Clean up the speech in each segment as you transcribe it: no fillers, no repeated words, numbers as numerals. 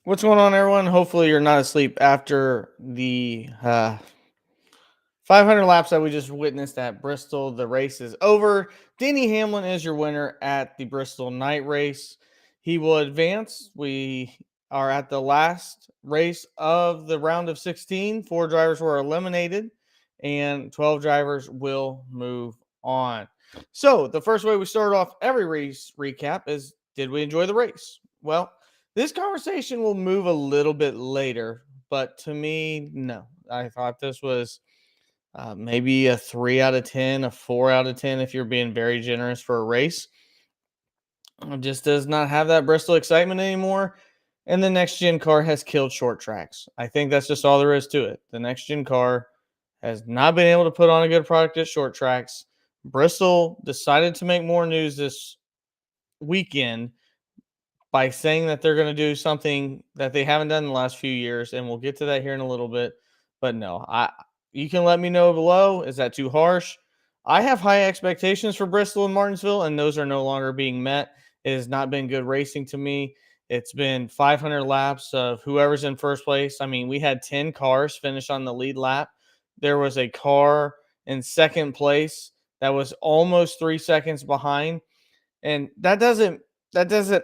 What's going on, everyone? Hopefully, you're not asleep after the 500 laps that we just witnessed at Bristol. The race is over. Denny Hamlin is your winner at the Bristol Night Race. He will advance. We are at the last race of the round of 16. Four drivers were eliminated, and 12 drivers will move on. So, the first way we start off every race recap is, did we enjoy the race? Well, this conversation will move a little bit later, but to me, no. I thought this was maybe a 3 out of 10, a 4 out of 10 if you're being very generous for a race. It just does not have that Bristol excitement anymore. And the next gen car has killed short tracks. I think that's just all there is to it. The next gen car has not been able to put on a good product at short tracks. Bristol decided to make more news this weekend by saying that they're going to do something that they haven't done in the last few years, and we'll get to that here in a little bit. But no, you can let me know below. Is that too harsh? I have high expectations for Bristol and Martinsville, and those are no longer being met. It has not been good racing to me. It's been 500 laps of whoever's in first place. I mean, we had 10 cars finish on the lead lap. There was a car in second place that was almost 3 seconds behind. And that doesn't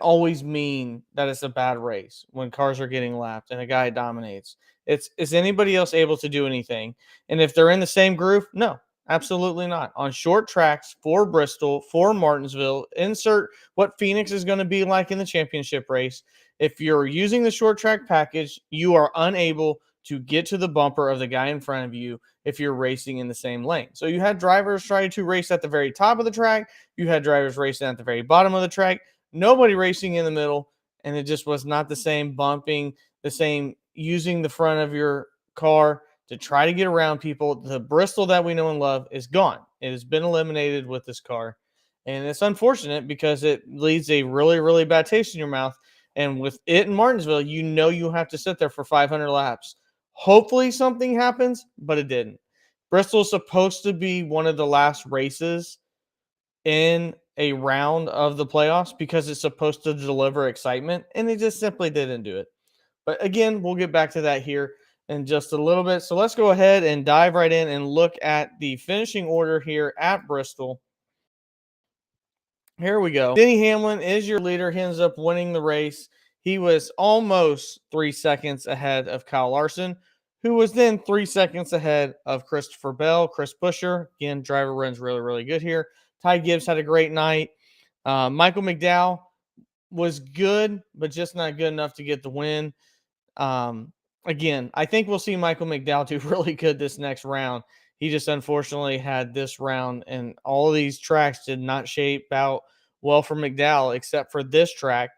always mean that it's a bad race when cars are getting lapped and a guy dominates. It's, is anybody else able to do anything? And if they're in the same group, no, absolutely not. On short tracks for Bristol, for Martinsville, insert what Phoenix is going to be like in the championship race. If you're using the short track package, you are unable to get to the bumper of the guy in front of you if you're racing in the same lane. So you had drivers try to race at the very top of the track. You had drivers racing at the very bottom of the track. Nobody racing in the middle, and it just was not the same bumping, the same using the front of your car to try to get around people. The Bristol that we know and love is gone. It has been eliminated with this car. And it's unfortunate because it leaves a really, really bad taste in your mouth. And with it in Martinsville, you know you have to sit there for 500 laps. Hopefully something happens, but it didn't. Bristol's supposed to be one of the last races in a round of the playoffs because it's supposed to deliver excitement, and they just simply didn't do it. But again, we'll get back to that here in just a little bit. So let's go ahead and dive right in and look at the finishing order here at Bristol. Here we go. Denny Hamlin is your leader. He ends up winning the race. He was almost 3 seconds ahead of Kyle Larson, who was then 3 seconds ahead of Christopher Bell. Chris Buescher, again, driver runs really, really good here. Ty Gibbs had a great night. Michael McDowell was good, but just not good enough to get the win. Again, I think we'll see Michael McDowell do really good this next round. He just unfortunately had this round, and all of these tracks did not shape out well for McDowell, except for this track,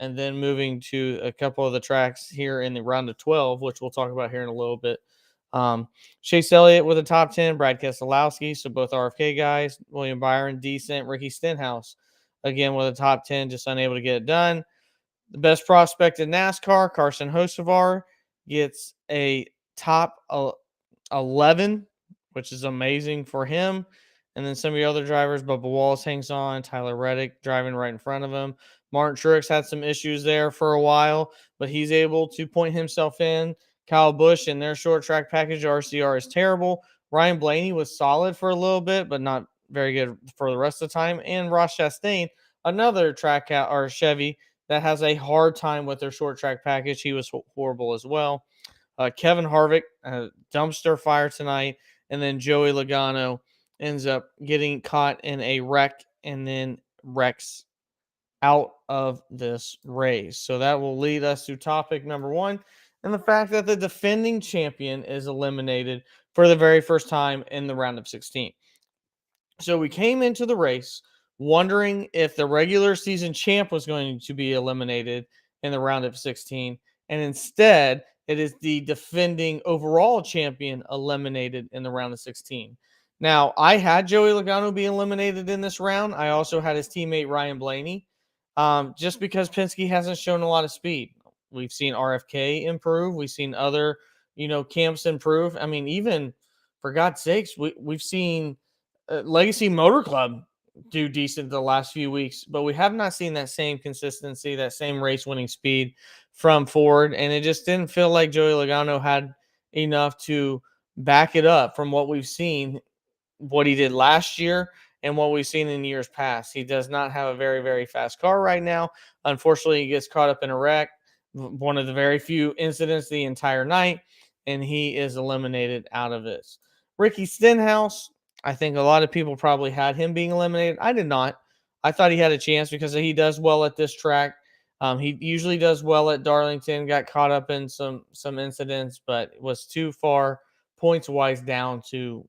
and then moving to a couple of the tracks here in the round of 12, which we'll talk about here in a little bit. Chase Elliott with a top 10, Brad Keselowski, so both RFK guys, William Byron, decent, Ricky Stenhouse, again with a top 10, just unable to get it done. The best prospect in NASCAR, Carson Hocevar, gets a top 11, which is amazing for him. And then some of the other drivers, Bubba Wallace hangs on, Tyler Reddick driving right in front of him. Martin Truex had some issues there for a while, but he's able to point himself in. Kyle Busch in their short track package, RCR, is terrible. Ryan Blaney was solid for a little bit, but not very good for the rest of the time. And Ross Chastain, another track out or Chevy that has a hard time with their short track package. He was horrible as well. Kevin Harvick, dumpster fire tonight. And then Joey Logano ends up getting caught in a wreck and then wrecks out of this race. So that will lead us to topic number one, and the fact that the defending champion is eliminated for the very first time in the round of 16. So we came into the race wondering if the regular season champ was going to be eliminated in the round of 16, and instead it is the defending overall champion eliminated in the round of 16. Now, I had Joey Logano be eliminated in this round. I also had his teammate Ryan Blaney, just because Penske hasn't shown a lot of speed. We've seen RFK improve. We've seen other, camps improve. I mean, even for God's sakes, we've seen Legacy Motor Club do decent the last few weeks, but we have not seen that same consistency, that same race winning speed from Ford. And it just didn't feel like Joey Logano had enough to back it up from what we've seen, what he did last year and what we've seen in years past. He does not have a very, very fast car right now. Unfortunately, he gets caught up in a wreck, one of the very few incidents the entire night, and he is eliminated out of this. Ricky Stenhouse, I think a lot of people probably had him being eliminated. I did not. I thought he had a chance because he does well at this track. He usually does well at Darlington. Got caught up in some incidents, but was too far points wise down to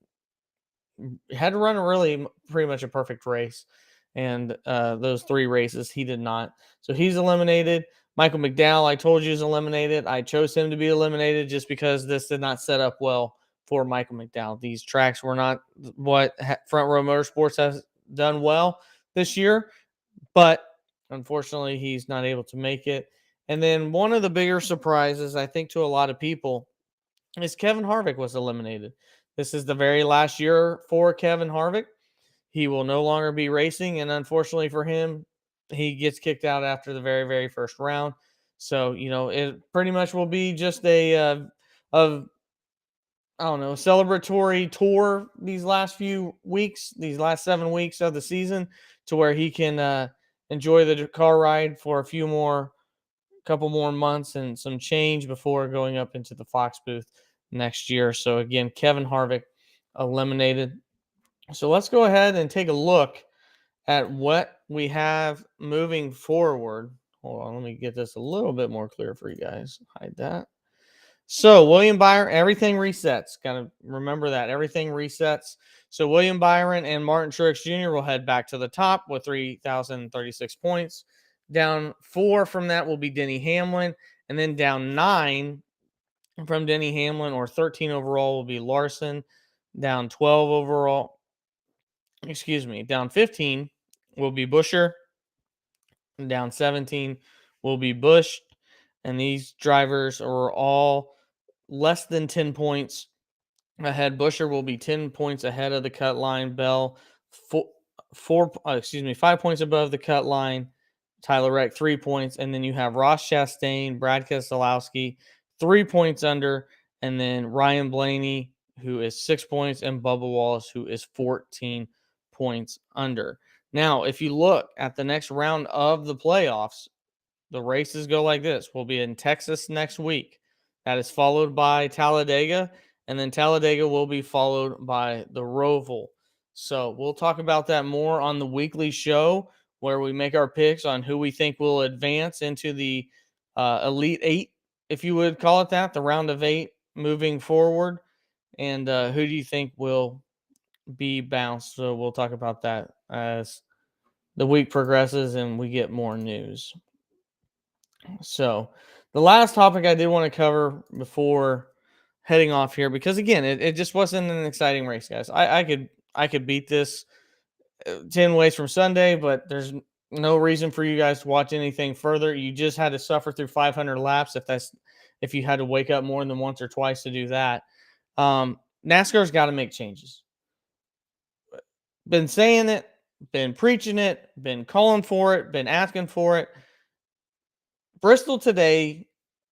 had to run a really pretty much a perfect race. And those 3 races, he did not. So he's eliminated. Michael McDowell, I told you, is eliminated. I chose him to be eliminated just because this did not set up well for Michael McDowell. These tracks were not what Front Row Motorsports has done well this year, but unfortunately, he's not able to make it. And then one of the bigger surprises, I think, to a lot of people is Kevin Harvick was eliminated. This is the very last year for Kevin Harvick. He will no longer be racing, and unfortunately for him, he gets kicked out after the very, very first round. So, it pretty much will be just of I don't know, celebratory tour these last few weeks, these last 7 weeks of the season, to where he can enjoy the car ride for a couple more months and some change before going up into the Fox booth next year. So again, Kevin Harvick eliminated. So let's go ahead and take a look at what we have moving forward. Hold on, let me get this a little bit more clear for you guys. Hide that. So William Byron, everything resets. Kind of remember that everything resets. So William Byron and Martin Truex Jr. will head back to the top with 3,036 points. Down 4 from that will be Denny Hamlin, and then down 9 from Denny Hamlin, or 13 overall, will be Larson. Down 12 overall, down 15 will be Busher. And down 17 will be Busch. And these drivers are all less than 10 points ahead. Busher will be 10 points ahead of the cut line. Bell, 5 points above the cut line. Tyler Reddick, 3 points. And then you have Ross Chastain, Brad Keselowski, 3 points under. And then Ryan Blaney, who is 6 points, and Bubba Wallace, who is 14 points under. Now, if you look at the next round of the playoffs, the races go like this. We'll be in Texas next week. That is followed by Talladega, and then Talladega will be followed by the Roval. So we'll talk about that more on the weekly show, where we make our picks on who we think will advance into the Elite Eight, if you would call it that, the round of 8 moving forward. And who do you think will be bounced? So we'll talk about that as the week progresses and we get more news. So the last topic I did want to cover before heading off here, because again, it just wasn't an exciting race, guys. I could beat this 10 ways from Sunday, but there's no reason for you guys to watch anything further. You just had to suffer through 500 laps if you had to wake up more than once or twice to do that. NASCAR's got to make changes. Been saying it, been preaching it, been calling for it, been asking for it. Bristol today,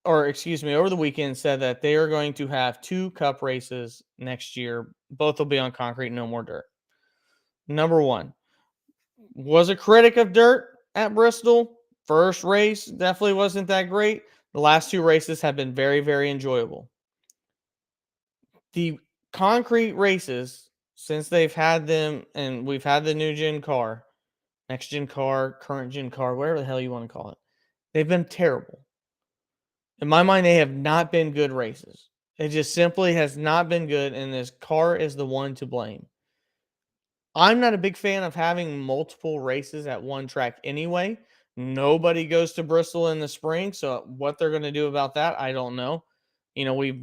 over the weekend, said that they are going to have 2 cup races next year. Both will be on concrete, no more dirt. Number one, was a critic of dirt at Bristol. First race definitely wasn't that great. The last 2 races have been very, very enjoyable. The concrete races, since they've had them, and we've had the new gen car, next gen car, current gen car, whatever the hell you want to call it, they've been terrible. In my mind, they have not been good races. It just simply has not been good, and this car is the one to blame. I'm not a big fan of having multiple races at one track anyway. Nobody goes to Bristol in the spring, so what they're going to do about that, I don't know. We've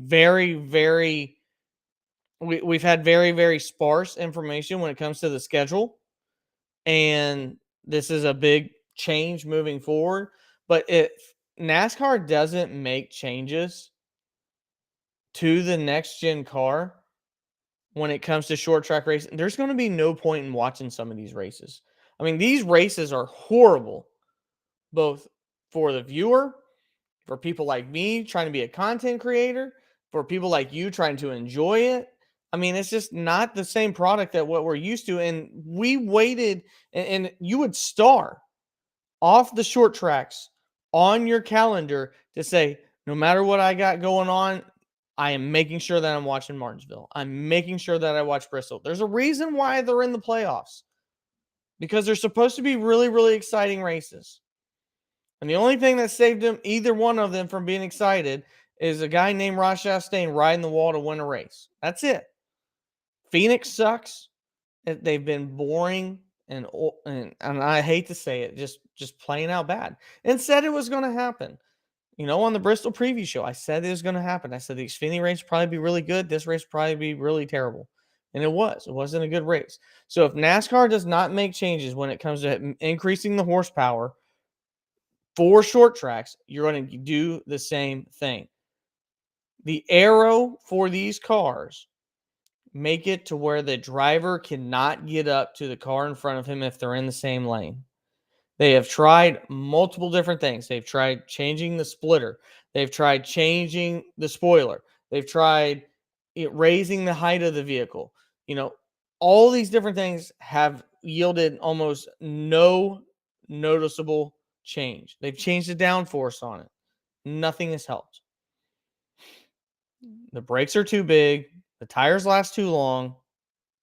had very, very sparse information when it comes to the schedule, and this is a big change moving forward. But if NASCAR doesn't make changes to the next gen car, when it comes to short track racing. There's going to be no point in watching some of these races. I mean, these races are horrible, both for the viewer, for people like me trying to be a content creator, for people like you trying to enjoy it. I mean, it's just not the same product that what we're used to. And we waited, and you would star off the short tracks on your calendar to say, no matter what I got going on, I am making sure that I'm watching Martinsville. I'm making sure that I watch Bristol. There's a reason why they're in the playoffs, because they're supposed to be really, really exciting races. And the only thing that saved them, either one of them, from being excited is a guy named Ross Chastain riding the wall to win a race. That's it. Phoenix sucks. They've been boring and I hate to say it, just plain out bad. And said it was going to happen. You know, on the Bristol preview show, I said it was going to happen. I said the Xfinity race would probably be really good. This race would probably be really terrible. And it was. It wasn't a good race. So if NASCAR does not make changes when it comes to increasing the horsepower for short tracks, you're going to do the same thing. The aero for these cars make it to where the driver cannot get up to the car in front of him if they're in the same lane. They have tried multiple different things. They've tried changing the splitter. They've tried changing the spoiler. They've tried raising the height of the vehicle. You know, all these different things have yielded almost no noticeable change. They've changed the downforce on it. Nothing has helped. The brakes are too big. The tires last too long.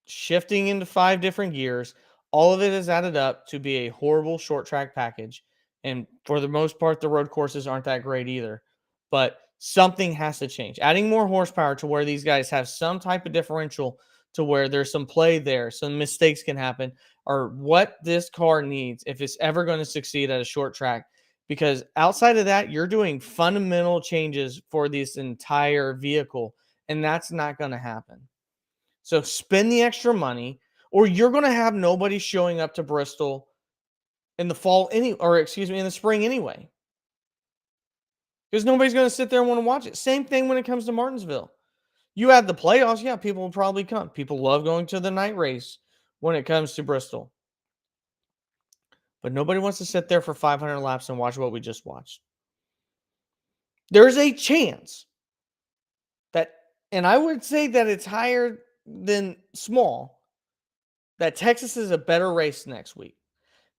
Shifting into 5 different gears. All of it has added up to be a horrible short track package. And for the most part, the road courses aren't that great either. But something has to change. Adding more horsepower to where these guys have some type of differential to where there's some play there, some mistakes can happen, are what this car needs if it's ever going to succeed at a short track. Because outside of that, you're doing fundamental changes for this entire vehicle, and that's not going to happen. So spend the extra money, or you're going to have nobody showing up to Bristol in the fall in the spring anyway. Because nobody's going to sit there and want to watch it. Same thing when it comes to Martinsville. You add the playoffs, yeah, people will probably come. People love going to the night race when it comes to Bristol. But nobody wants to sit there for 500 laps and watch what we just watched. There's a chance that, and I would say that it's higher than small, that Texas is a better race next week.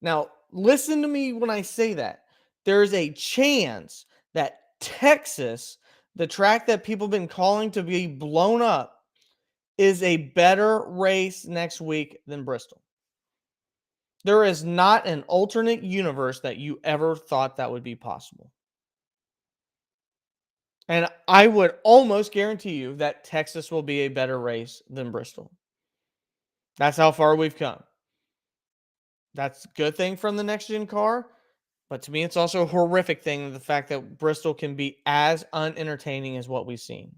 Now, listen to me when I say that. There's a chance that Texas, the track that people have been calling to be blown up, is a better race next week than Bristol. There is not an alternate universe that you ever thought that would be possible. And I would almost guarantee you that Texas will be a better race than Bristol. That's how far we've come. That's a good thing from the next gen car. But to me, it's also a horrific thing, the fact that Bristol can be as unentertaining as what we've seen.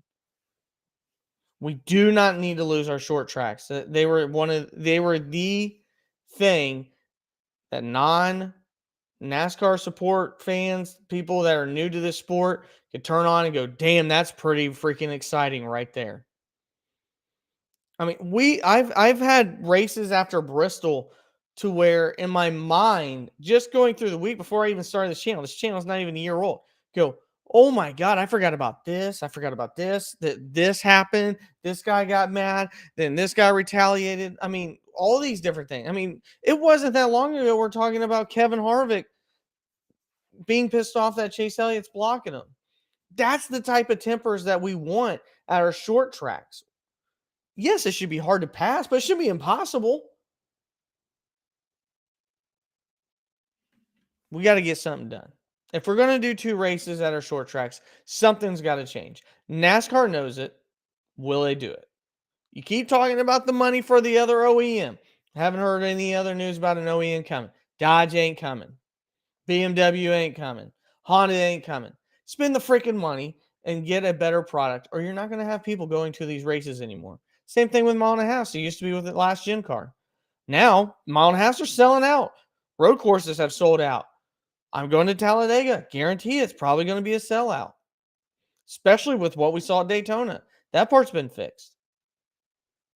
We do not need to lose our short tracks. They were the thing that non-NASCAR support fans, people that are new to this sport, could turn on and go, damn, that's pretty freaking exciting right there. I mean, I've had races after Bristol to where in my mind, just going through the week before I even started this channel is not even a year old, go, oh my God, I forgot about this. I forgot about this, that this happened. This guy got mad. Then this guy retaliated. I mean, all these different things. I mean, it wasn't that long ago we're talking about Kevin Harvick being pissed off that Chase Elliott's blocking him. That's the type of tempers that we want at our short tracks. Yes, it should be hard to pass, but it should be impossible. We got to get something done. If we're going to do 2 races at our short tracks, something's got to change. NASCAR knows it. Will they do it? You keep talking about the money for the other OEM. Haven't heard any other news about an OEM coming. Dodge ain't coming. BMW ain't coming. Honda ain't coming. Spend the freaking money and get a better product, or you're not going to have people going to these races anymore. Same thing with mile and a half. It used to be with the last gen car. Now, mile and a halves are selling out. Road courses have sold out. I'm going to Talladega. Guarantee it's probably going to be a sellout, especially with what we saw at Daytona. That part's been fixed.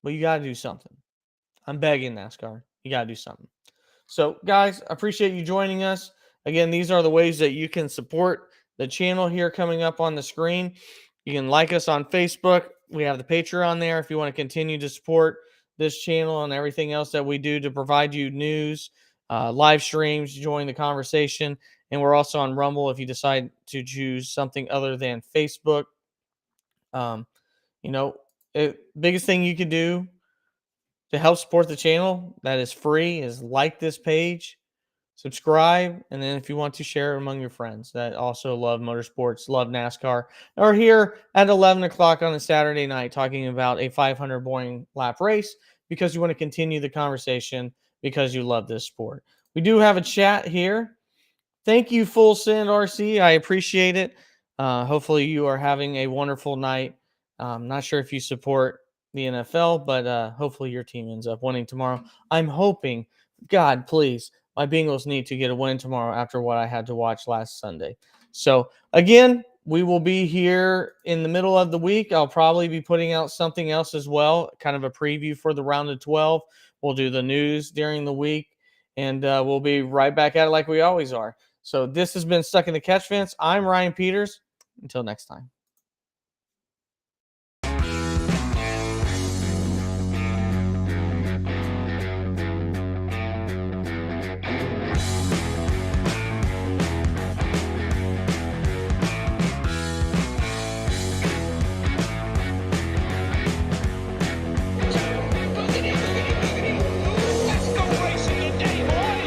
Well, you got to do something. I'm begging NASCAR. You got to do something. So, guys, I appreciate you joining us. Again, these are the ways that you can support the channel here coming up on the screen. You can like us on Facebook. We have the Patreon there if you want to continue to support this channel and everything else that we do to provide you news, live streams, join the conversation. And we're also on Rumble if you decide to choose something other than Facebook. Um, you know, biggest thing you could do to help support the channel that is free is like this page, subscribe, and then if you want to share it among your friends that also love motorsports, love NASCAR, or here at 11 o'clock on a Saturday night talking about a 500 boring lap race because you want to continue the conversation because you love this sport. We do have a chat here. Thank you, Full Send RC. I appreciate it. Hopefully, you are having a wonderful night. Not sure if you support the NFL, but hopefully your team ends up winning tomorrow. I'm hoping, God, please, my Bengals need to get a win tomorrow after what I had to watch last Sunday. So, again, we will be here in the middle of the week. I'll probably be putting out something else as well, kind of a preview for the round of 12. We'll do the news during the week, and we'll be right back at it like we always are. So this has been Stuck in the Catch Fence. I'm Ryan Peters. Until next time.